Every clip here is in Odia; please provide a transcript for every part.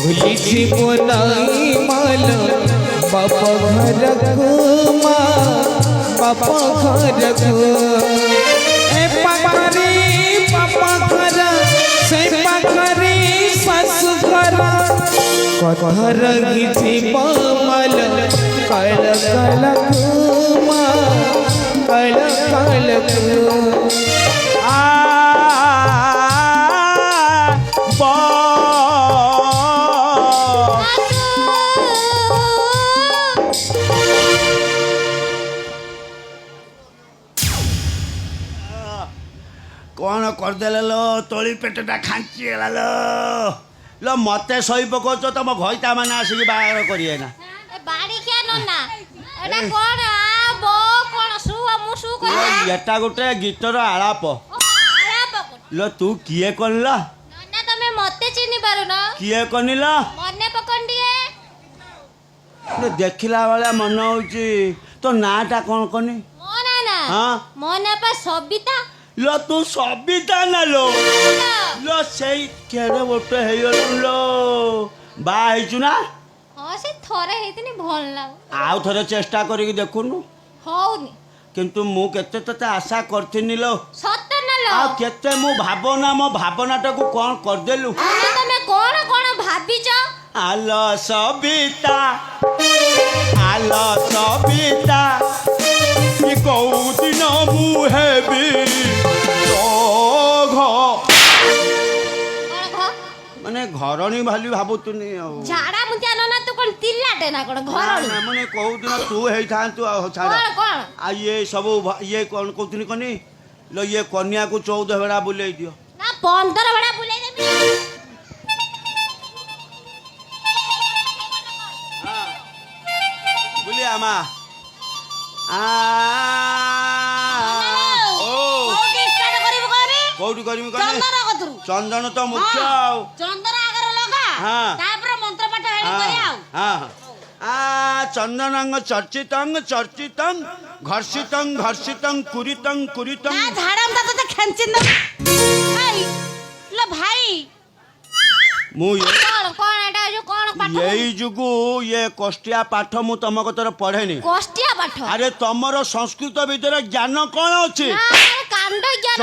भूली बोलाई माल बापा घर घुमा बापा घर पाखरे बापा घर से पाखरे सासु घर कथर घिची पमल कल कल घुमा कल कल कौन करदेल लो तोली पेटा खांचीगला लो मते सही पकाच तुम घईता मैंने आसिक बाहर करिए ना बाड़ी क्या नन्ना एटा कोन आ बो कोन सु मु सु कह एटा गोटे गीतर आलाप आलाप लो तू किए कनला नन्ना तमे मते चिनी पारो ना किए कनिला मने पकन दिए देखिला वाला मन होची तो नाटा कौन कनी मोना ना हां मोना पा सबिता लो तू सबिता ना लो लो सही केड़े बोटे हेयलो लो बा हेचु ना हां से थोरे हेतनी भल लाग आउ थोरे चेष्टा करिक देखुनु होउनी किंतु मु केते तते आशा करथिनी लो सत्य ना लो आ केते मु भावना मो भावनाटा को कोन कर देलु तमे कोन कोन भाबिच आलो सबिता कि कौ दिन मु हेबी माने घरणी भाली भाबुतुनी झाड़ा मुझा ना तू कोन तिल्लाटे ना कोन घरणी माने कौ दिन तू हेई थांतु छाड़ा कोन आ ये सब ये कोन कोतुनी कनी लो ये कन्या को 14 बेड़ा बुलेई दियो ना 15 बेड़ा बुलेई देबी बुलिया मा कौटी करिमी चंदन तो मुख्य चंदन आगर लगा हाँ तापर मंत्र पाठ हेली करी हाँ चंदनंग चर्चितं घर्षितं कुरितं ना झाड़म ता तो खेंचिन भाई लो भाई मु कौन एटा जो कौन पाठ यही जुगु ये कष्टिया पाठ मु तम कतर पढ़ेनी कोष्टिया पाठ अरे तमर संस्कृत भीतर ज्ञान कौन अच्छे ना कांड ज्ञान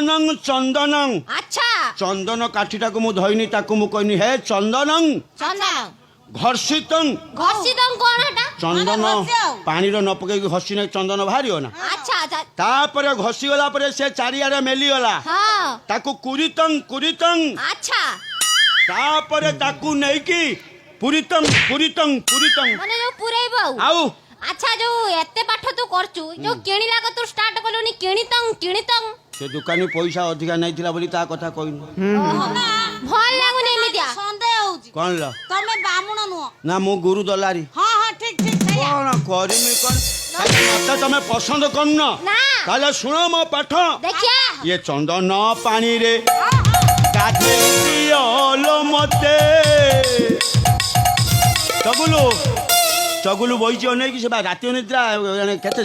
नहीं चंदनं अच्छा चंदन काठीटा को मु धइनी ताकू मु कहनी हे चंदनं घर्षितं कौन एटा चंदन पानी रो न पके घसीने चंदन भारियो ना अच्छा अच्छा तापर घसी गला परे से चारियारे मेली गला हां ताकू कुरितं अच्छा तापर ताकू नै की पुरितं माने जो पुरै बाऊ आउ अच्छा जो एते पाठ तू करचू जो किणिला को तू स्टार्ट करलोनी किणितं से दुकानी पैसा अधिका नै थिला बोली ता कथा कहिन भल लागु नै मिदिया संदेह होउची कोन ल तमे बामुण नुह ना मु गुरु दलारी हां ठीक कोन करिमी कोन मत तमे पसंद करन ना ताले सुनो मो पाठ देखिया ये चंदन पानी रे गाधे दियो मते चगुलू बइची अने कि से राति निद्रा एने केते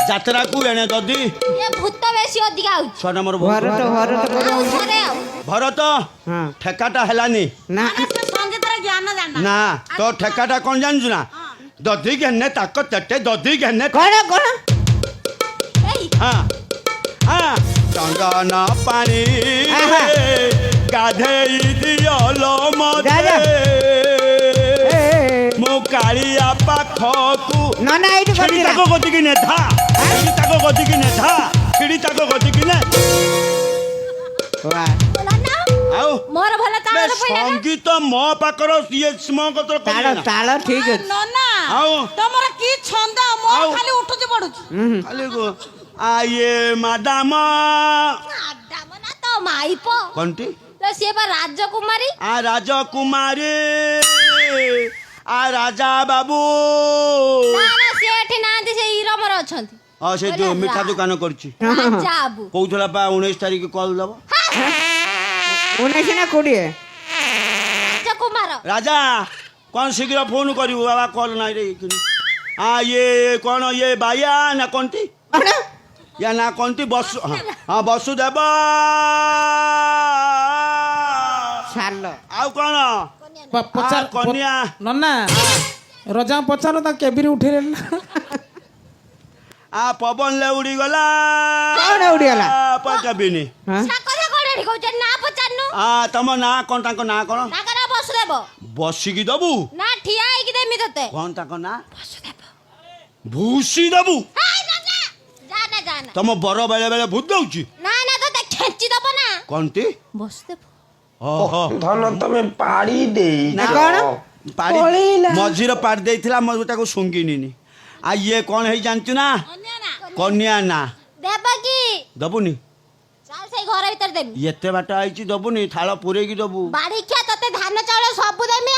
यात्रा को एने ददी ये भूत बेसी अधिका होउची 6 नंबर भरत ठेकाटा हेलानी ना संगीतर ज्ञान जानना ना तो ठेकाटा कोन जानजु ना ददी गन्ने ताक तटे ददी गन्ने कोन हां चंदन पानी गाधेई दियो मते मो कालिया पाखकू ना एठी खिड़ी ताको गति कि ने था खिड़ी ताको गति कि ने था खिड़ी ताको गति कि ने वाह आओ मोर भला ताल पइला संगीत मो पाकर ये स्म कतर ताल ठीक है नन्ना आओ तमरा की छंद मोर खाली उठुची पडुची खाली को आये मादाम ना तो माइपो कोनटी लो से बा राजकुमारी आ राजकुमारी आ राजा बाबू ना सेठी नांदी से इरमर अछंती से मिठा दुकान करछि राजा बाबू कौथला पा 19 तारिख कॉल दबो 19 ना 20 राजकुमार राजा कौन शीघ्र फोन करियो बाबा कॉल नाही रे ये कौन ये बाया ना कोनती या ना कोनती बस वसुदेव साल आउ कौन କନ୍ୟା ନନା ରଜା ପଚାର ତା କେବିରି ଉଠେଇଲେ ନା ପବନରେ ଉଡ଼ିଗଲା କଣ ଉଡ଼ିଗଲା? କେବିନି ସାକରେ କଣ ଏଠି କହୁଛ ନା ପଚାରନୁ ତମ ନାଁ କଣ ତାଙ୍କ ନାଁ କଣ ତାଙ୍କ ନାଁ ବସୁଦେବ ବସିକି ଦବୁ ନା ଠିଆ ହେଇକି ଦେମି ତତେ କଣ ତାଙ୍କ ନାଁ ବସୁଦେବ ଭୁସି ଦବୁ ହାଇ ନା ନା ଯା ନା ଯା ନା ତମ ବର ବେଳେ ବେଳେ ଭୂତ ଦଉଛି ନା ନା ତତେ ଖେଞ୍ଚି ଦବ ନା କଣଟି ବସୁଦେବ ଓହୋ ଧନ ତମେ ପାଡ଼ି ଦେଇ ନା କଣ? ପାଡ଼ି ପଳେଇଲା। ମଝିରେ ପାଡ଼ି ଦେଇଥିଲା ମୁଁ ତାକୁ ଶୁଙ୍ଗିନିନି ଇଏ କଣ ହେଇ ଜାଣିଛୁ ନା କନ୍ୟା ନା ଦେବକି ଦବୁନି ଚାଲ ସେଇ ଘର ଭିତରେ ଦେମି ଏତେ ବାଟ ଆଇଛି ଦବୁନି ଥାଳ ପୁରେଇକି ଦବୁ ବାଡ଼ିଖିଆ ତତେ ଧାନ ଚାଉଳ ସବୁ ଦେମି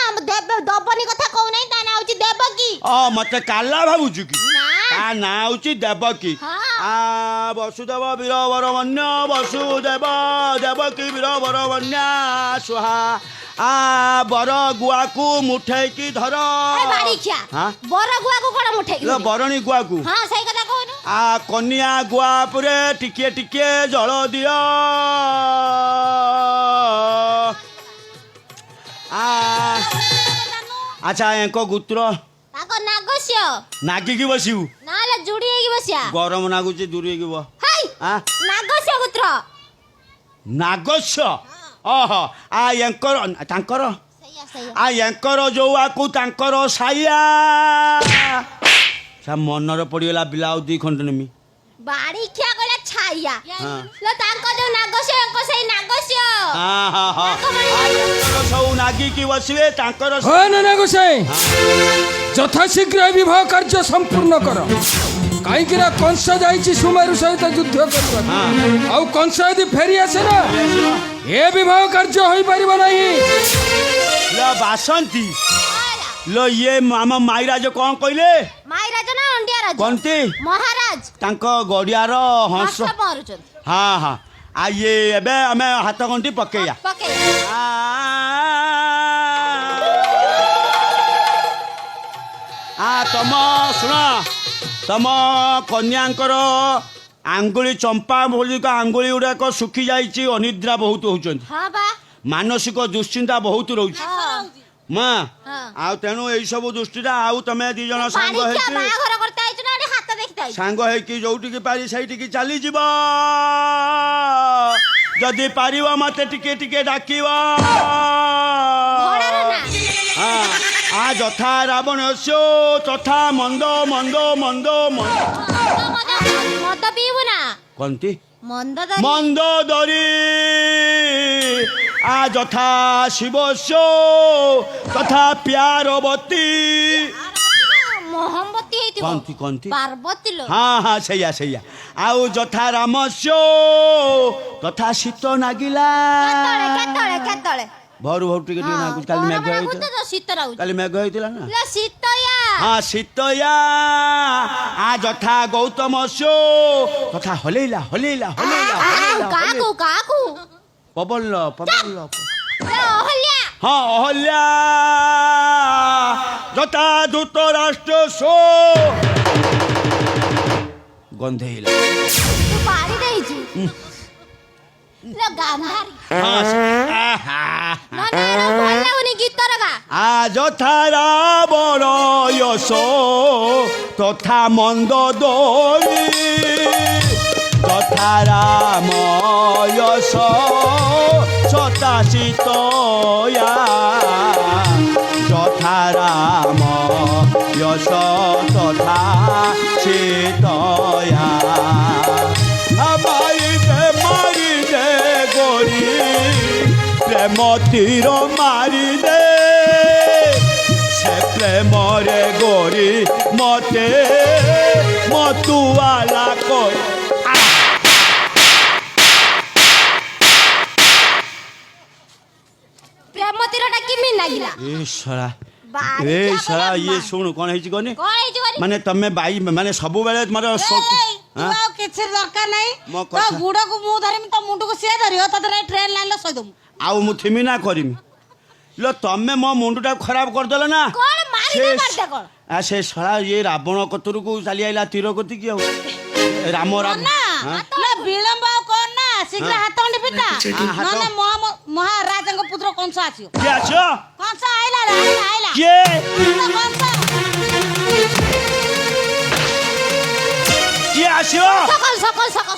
ଦବନି କଥା କହୁନାହିଁ ତା ନାଁ ହଉଛି ଦେବକି ମତେ କାଲା ଭାବୁଛୁ କି ନା ତା ନାଁ ହଉଛି ଦେବକୀ ହଁ। ବସୁଦେବ ବୀର ବରବନ୍ୟ ବସୁଦେବ ଦେବକୀ ବୀର ବରବନ୍ୟା ସୁହା ବର ଗୁଆକୁ ମୁଠେଇକି ଧର ଏ ବାଡ଼ିଖିଆ ବର ଗୁଆକୁ କଣ ମୁଠେଇକି ଧରିବି? ବରଣୀ ଗୁଆକୁ ହଁ ସେଇ କଥା କହୁନୁ କନ୍ୟା ଗୁଆ ଉପରେ ଟିକିଏ ଟିକିଏ ଜଳ ଦିଅ ଆଚ୍ଛା ଏଙ୍କ ଗୁତ୍ର ତାଙ୍କ ନାଗସ୍ୟ ନାଗିକି ବସିବୁ ନହେଲେ ଯୁଡ଼ି ହେଇକି ବସିଆ ଗରମ ନାଗୁଛି ଦୂରେଇକି ବସ ହାଇ ନାଗସ୍ୟ ଗୋତ୍ର ନାଗସ୍ୟ ଓହୋ ୟାଙ୍କର ତାଙ୍କର ସେଇଆ ସେଇଆ ୟାଙ୍କର ଯୋଉ ଆକୁ ତାଙ୍କର ସାଇଆ ମନରେ ପଡ଼ିଗଲା ବିଲାଉ ଦି ଖଣ୍ଡ ନେମି ବାଡ଼ିଖିଆ କହିଲା ଛାଇଆ ଲ ତାଙ୍କ ଯୋଉ ନାଗସ୍ୟ ଆଙ୍କ ସେଇ ନାଗସ୍ୟ ସବୁ ନାଗିକି ବସିବେ ତାଙ୍କର ହଁ ନାନା ଗୋସାଇଁ ଯଥାଶୀଘ୍ର ବିବାହ କାର୍ଯ୍ୟ ସମ୍ପୂର୍ଣ୍ଣ କର କାହିଁକି ନା କଂସ ଯାଇଛି ସୁମେରୁ ସହିତ ଯୁଦ୍ଧ କରିବାକୁ ଆଉ କଂସ ଯଦି ଫେରି ଆସେ ନା ଏ ବିବାହ କାର୍ଯ୍ୟ ହୋଇପାରିବ ନାହିଁ ବାସନ୍ତି लो ये ଆମ ମାଇରାଜ କଣ କହିଲେ ମାଇରାଜ ନା ଅଣ୍ଡିଆ ରାଜ କଣତି ମହାରାଜ ତାଙ୍କ ଗଡ଼ିଆର ହଂସ ହଂସ ମାରୁଛନ୍ତି ହଁ ହଁ ଇଏ ଏବେ ଆମେ ହାତ ଗଣ୍ଠି ପକେଇବା ପକେଇ ତମ ଶୁଣ ତମ କନ୍ୟାଙ୍କର ଆଙ୍ଗୁଳି ଚମ୍ପା ଭଳିକା ଆଙ୍ଗୁଳି ଗୁଡ଼ାକ ଶୁଖି ଯାଇଛି ଅନିଦ୍ରା ବହୁତ ହଉଛନ୍ତି ହଁ ବା ମାନସିକ ଦୁଶ୍ଚିନ୍ତା ବହୁତ ରହୁଛି ମା ଆଉ ତେଣୁ ଏଇ ସବୁ ଦୃଷ୍ଟିଟା ଆଉ ତମେ ଦି ଜଣ ସାଙ୍ଗ ହେଇକି ବାହାଘର କରତେ ଆଇଛୁ ନା ହାତ ଦେଖିତେ ଆଇଛୁ ସାଙ୍ଗ ହେଇକି ଯୋଉଠିକି ପାରି ସେଇଠିକି ଚାଲିଯିବ ଯଦି ପାରିବ ମତେ ଟିକେ ଟିକେ ଡାକିବ ଘୋଡ଼ାର ନା ଯଥା ରାବଣସ୍ୟ ତଥା ମନ୍ଦ ମନ୍ଦ ମନ୍ଦ ମଦ ପିଇବୁ ନା କନ୍ତି ମନ୍ଦ ମନ୍ଦ ଦରି ଯଥା ଶିବସ୍ୟ ତଥା ପ୍ୟାରବତୀ ମହମବତୀ ହେଇଥିବ କନ୍ତି କନ୍ତି ପାର୍ବତୀ लो ହଁ ସେଇଆ ସେଇଆ ଆଉ ଯଥା ରାମସ୍ୟ ତଥା ଶୀତ ନାଗିଲା କେତଳେ କେତଳେ ଭରୁ ଭରୁ ଟିକେ ଟିକେ ନାଗୁଛି କାଲି ମେଘ ହେଇଥିଲା ଶୀତ ଲାଗୁଛି କାଲି ମେଘ ହେଇଥିଲା ନା लो ଶୀତୟା ଶୀତୟା ଯଥା ଗୌତମସ୍ୟ ତଥା ହଲେଇଲା ହଲେଇଲା ହଲେଇଲା କାକୁ କାକୁ ପବନ ପବନ ଅହଲ୍ୟା ହଁ ଅହଲ୍ୟା ଯଥା ଧୃତରାଷ୍ଟ୍ର ସୋ ଗନ୍ଧେଇଲା ତୁ ପାରି ଦେଇଛୁ लो ଗାନ୍ଧାରୀ ନା ନା ଭଲ ଲାଗୁନି ଗୀତର ଗା ଯଥା ରାବଣ ୟଶ ତଥା ମନ୍ଦ ଦୋଳି ତଥା ରାମ ୟଶ ସତା ଶୀତୟା ଯଥା ରାମ ୟଶ ତଥା ଶୀତୟା ମାରି ଦେ ଗୋରି প্রেম তীর মারি দে সে প্রেমরে গরি মতে মতুয়ালা কর ପ୍ରେମ ତୀରଟା କେମିତି ଲାଗିଲା এই সারা ইয়ে শুণু কোন হয়েছি কনে କଣ ହେଇଛି କନି মানে তুমি বাই মানে ସବୁବେଳେ তোমার କିଛି ଦରକାର ନାହିଁ ମୋ ତ କଥା- ଗୁଡକୁ ମୁଁ ଧରିମି ତ ମୁଣ୍ଡକୁ ସିଏ ଧରିବ ତତେ ଟ୍ରେନ ଲାଇନରେ ଶୋଇଦମୁ ଆଉ ମୁଁ ଥିମି ନା କରିମି লো ତମେ ମୋ ମୁଣ୍ଡଟା ଖରାପ କରିଦେଲ ନା କଣ ମାରିଦେ ମାରିଦେ କଣ ସେ ଶଳା ଇଏ ରାବଣ କତରକୁ ଚାଲି ଆଇଲା ତୀର କତିକି ଆଉ ରାମ ରାମ ନା ବିଳମ୍ବ ଆଉ କର ନା ଶୀଘ୍ର ହାତ ଗଣ୍ଡି ପିଟା ନହେଲେ ମହାରାଜାଙ୍କ ପୁତ୍ର କଂସ ଆସିବ କିଏ ଆସିବ କଂସ ଆଇଲା ରେ ଆଇଲା ଆଇଲା କିଏ କଂସ କିଏ ଆସିବ ସକାଳ ସକାଳ ସକାଳ